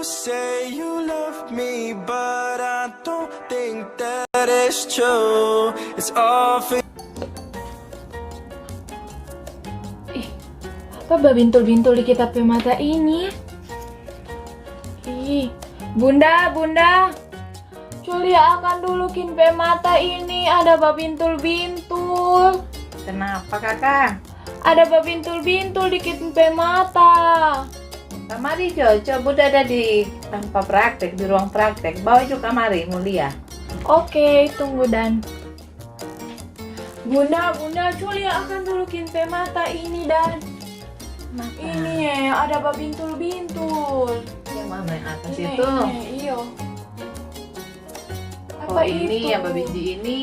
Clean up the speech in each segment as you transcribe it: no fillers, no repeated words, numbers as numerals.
You say you love me, but I don't think that is true. It's all for Apa babintul-bintul di kitab mata ini? Ih, Bunda, Julia akan dulu kinpe mata ini ada babintul-bintul. Kenapa kakak? Ada babintul-bintul di kinpe mata. Kamari Jo, coba ada di tempat praktek, di ruang praktek. Bawa juga kamari, Mulia. Oke, tunggu Dan. Bunda, Julia akan dulu kinpe mata ini Dan. Ini ya, ada babintul-bintul. Yang mana yang atas Ini, itu? iyo. Oh ini yang babiji ini.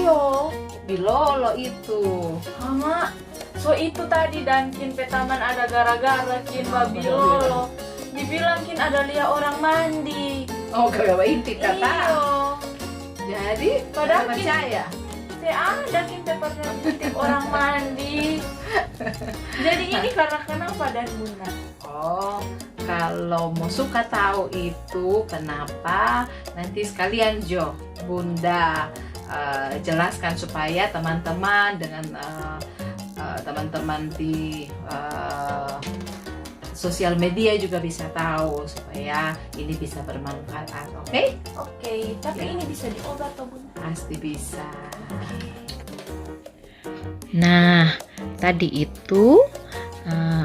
Iyo. Bilolo itu. Mama, so itu tadi dan kin petaman ada gara-gara kin babilolo. Dibilang kin ada lihat orang mandi. Oh gara-gara intik kata. Iyo. Jadi Padahal pada kin- percaya. Ada kin pernah ngintip orang mandi. Jadi ini karena kenapa dan Bunda? Oh, kalau mau suka tahu itu kenapa, nanti sekalian Jo, Bunda jelaskan supaya teman-teman dengan teman-teman di sosial media juga bisa tahu supaya ini bisa bermanfaat, oke? Oke, tapi Ya. ini bisa diobat toh Bunda? Pasti bisa. Nah, tadi itu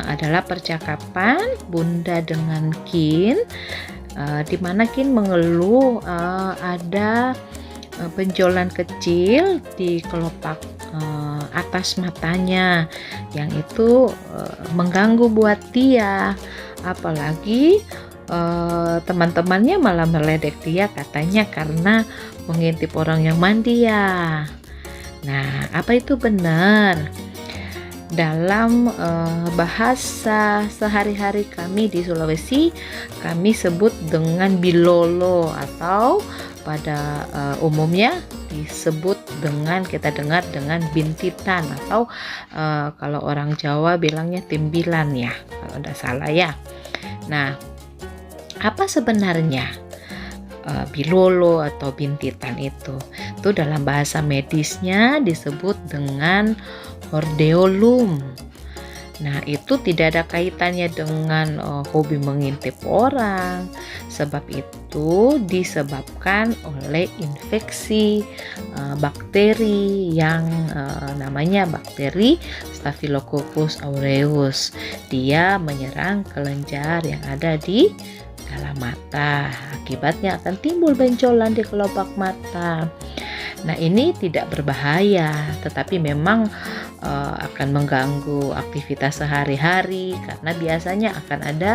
adalah percakapan Bunda dengan Kin, di mana Kin mengeluh ada benjolan kecil di kelopak atas matanya, yang itu mengganggu buat dia. Apalagi teman-temannya malah meledek dia, katanya karena mengintip orang yang mandi ya. Nah, apa itu benar? Dalam bahasa sehari-hari kami di Sulawesi, kami sebut dengan bilolo, atau pada umumnya disebut dengan, kita dengar dengan bintitan, atau kalau orang Jawa bilangnya timbilan ya, kalau tidak salah ya. Nah, apa sebenarnya bilolo atau bintitan itu? Itu dalam bahasa medisnya disebut dengan hordeolum. Nah, itu tidak ada kaitannya dengan hobi mengintip orang. Sebab itu disebabkan oleh infeksi bakteri yang namanya bakteri Staphylococcus aureus. Dia menyerang kelenjar yang ada di dalam mata. Akibatnya akan timbul benjolan di kelopak mata. Nah, ini tidak berbahaya, tetapi memang akan mengganggu aktivitas sehari-hari karena biasanya akan ada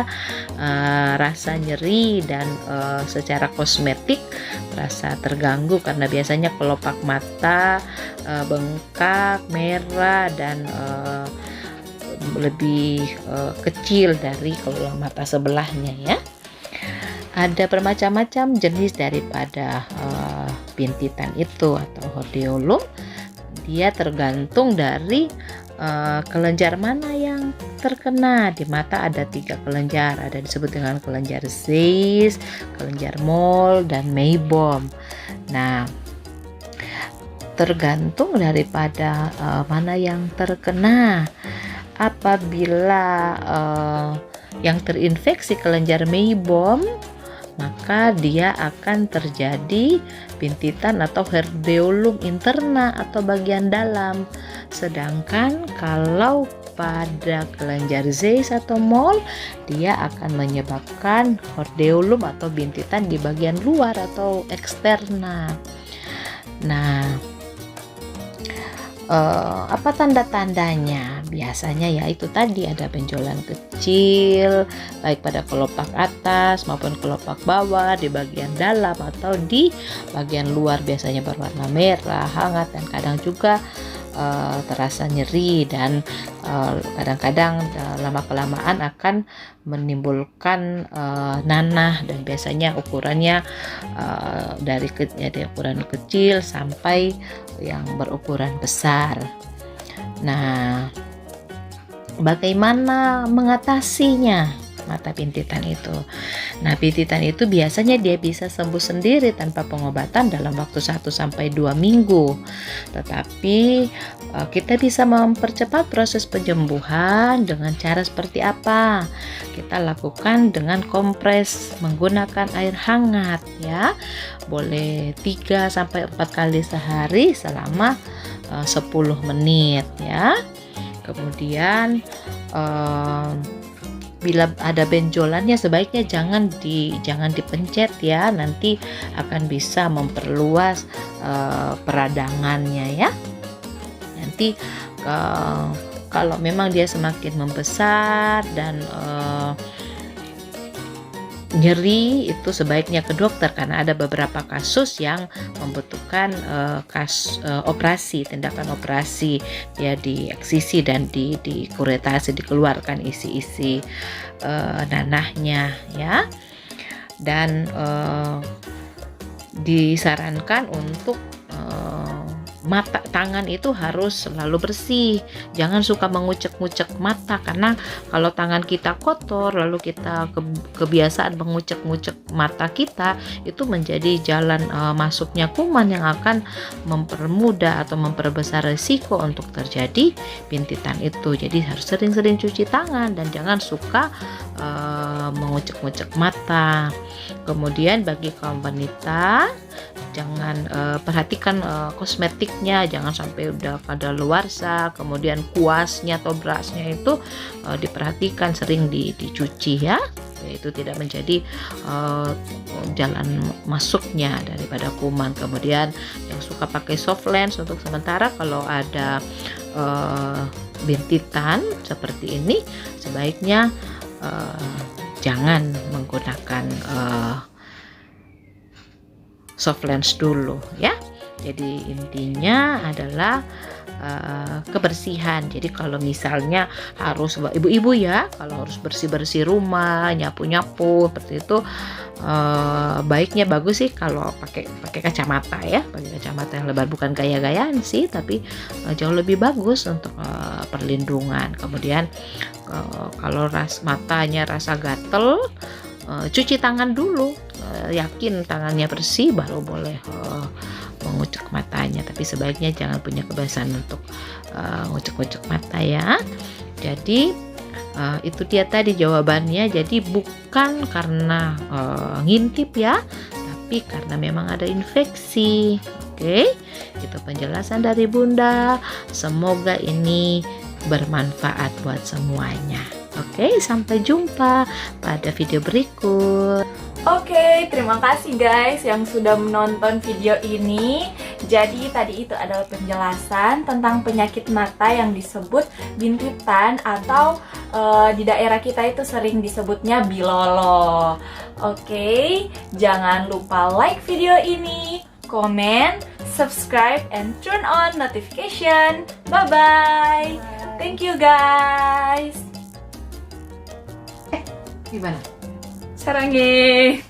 rasa nyeri dan secara kosmetik rasa terganggu karena biasanya kelopak mata bengkak, merah, dan lebih kecil dari kelopak mata sebelahnya ya. Ada bermacam-macam jenis daripada bintitan itu atau hordeolum. Dia tergantung dari kelenjar mana yang terkena. Di mata ada 3 kelenjar, ada disebut dengan kelenjar Zeiss, kelenjar Moll, dan Meibom. Nah, tergantung daripada mana yang terkena. Apabila yang terinfeksi kelenjar Meibom, maka dia akan terjadi bintitan atau hordeolum interna atau bagian dalam. Sedangkan kalau pada kelenjar Zeiss atau Moll, dia akan menyebabkan hordeolum atau bintitan di bagian luar atau eksterna. Nah, apa tanda-tandanya? Biasanya ya itu tadi, ada benjolan kecil baik pada kelopak atas maupun kelopak bawah, di bagian dalam atau di bagian luar, biasanya berwarna merah, hangat, dan kadang juga terasa nyeri, dan kadang-kadang lama-kelamaan akan menimbulkan nanah, dan biasanya ukurannya dari ukuran kecil sampai yang berukuran besar. Nah, bagaimana mengatasinya mata bintitan itu? Nah, bintitan itu biasanya dia bisa sembuh sendiri tanpa pengobatan dalam waktu 1-2 minggu. Tetapi kita bisa mempercepat proses penyembuhan dengan cara seperti apa? Kita lakukan dengan kompres menggunakan air hangat ya. Boleh 3-4 kali sehari selama 10 menit ya. Kemudian bila ada benjolannya sebaiknya jangan dipencet ya, nanti akan bisa memperluas peradangannya ya. Nanti kalau memang dia semakin membesar dan nyeri, itu sebaiknya ke dokter karena ada beberapa kasus yang membutuhkan operasi, tindakan operasi ya, dieksisi dan dikuretasi, dikeluarkan isi-isi nanahnya ya. Dan disarankan untuk tangan itu harus selalu bersih, jangan suka mengucek-ngucek mata, karena kalau tangan kita kotor lalu kita kebiasaan mengucek-ngucek mata kita, itu menjadi jalan masuknya kuman yang akan mempermudah atau memperbesar risiko untuk terjadi bintitan itu. Jadi harus sering-sering cuci tangan dan jangan suka mengucek-ngucek mata. Kemudian bagi kaum wanita, jangan perhatikan kosmetiknya, jangan sampai udah kadaluarsa, kemudian kuasnya atau berasnya itu diperhatikan, sering dicuci ya. Itu tidak menjadi jalan masuknya daripada kuman. Kemudian yang suka pakai soft lens untuk sementara, kalau ada bintitan seperti ini sebaiknya jangan menggunakan soft lens dulu ya. Jadi intinya adalah kebersihan. Jadi kalau misalnya harus ibu-ibu ya, kalau harus bersih-bersih rumah, nyapu-nyapu seperti itu, baiknya bagus sih kalau pakai kacamata ya, pakai kacamata yang lebar, bukan gaya-gayaan sih, tapi jauh lebih bagus untuk perlindungan. Kemudian kalau matanya rasa gatel, cuci tangan dulu, yakin tangannya bersih baru boleh mengucek matanya, tapi sebaiknya jangan punya kebiasaan untuk ngucek-ngucek mata ya. Jadi itu dia tadi jawabannya. Jadi bukan karena ngintip ya, tapi karena memang ada infeksi. Oke, itu penjelasan dari Bunda. Semoga ini bermanfaat buat semuanya. Oke, sampai jumpa pada video berikut. Oke, terima kasih guys yang sudah menonton video ini. Jadi tadi itu adalah penjelasan tentang penyakit mata yang disebut bintitan, atau di daerah kita itu sering disebutnya bilolo. Oke, jangan lupa like video ini, comment, subscribe, and turn on notification. Bye-bye. Thank you guys. Gimana? 사랑해.